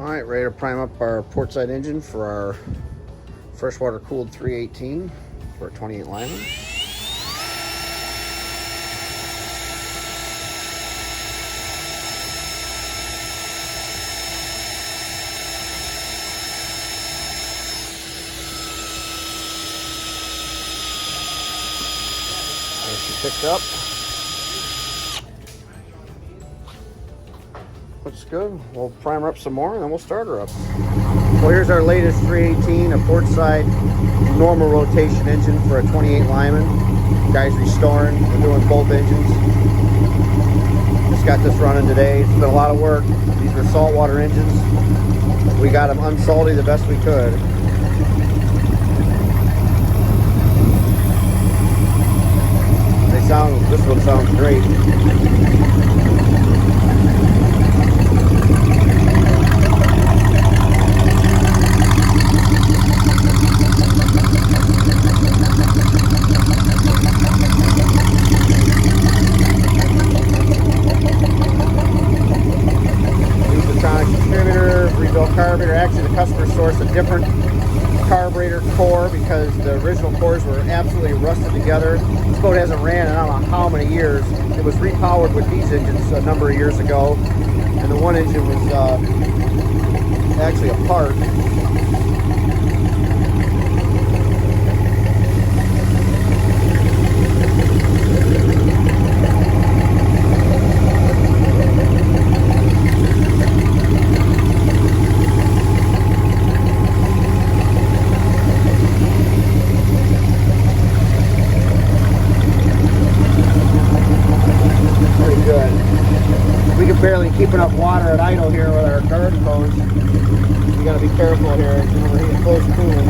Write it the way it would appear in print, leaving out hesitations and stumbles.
Alright, ready to prime up our port side engine for our freshwater cooled 318 for a 28 Lyman. She picked up. Looks good. We'll prime her up some more and then we'll start her up. Well, here's our latest 318, a port side normal rotation engine for a 28 Lyman. Guys restoring, we're doing both engines. Just got this running today. It's been a lot of work. These are saltwater engines. We got them unsalty the best we could. This one sounds great. Distributor, rebuilt carburetor. Actually, the customer sourced a different carburetor core because the original cores were absolutely rusted together. This boat hasn't ran in I don't know how many years. It was repowered with these engines a number of years ago, and the one engine was actually apart. We can barely keep enough water at idle here with our garden hose. You gotta be careful here. We're getting close cooling.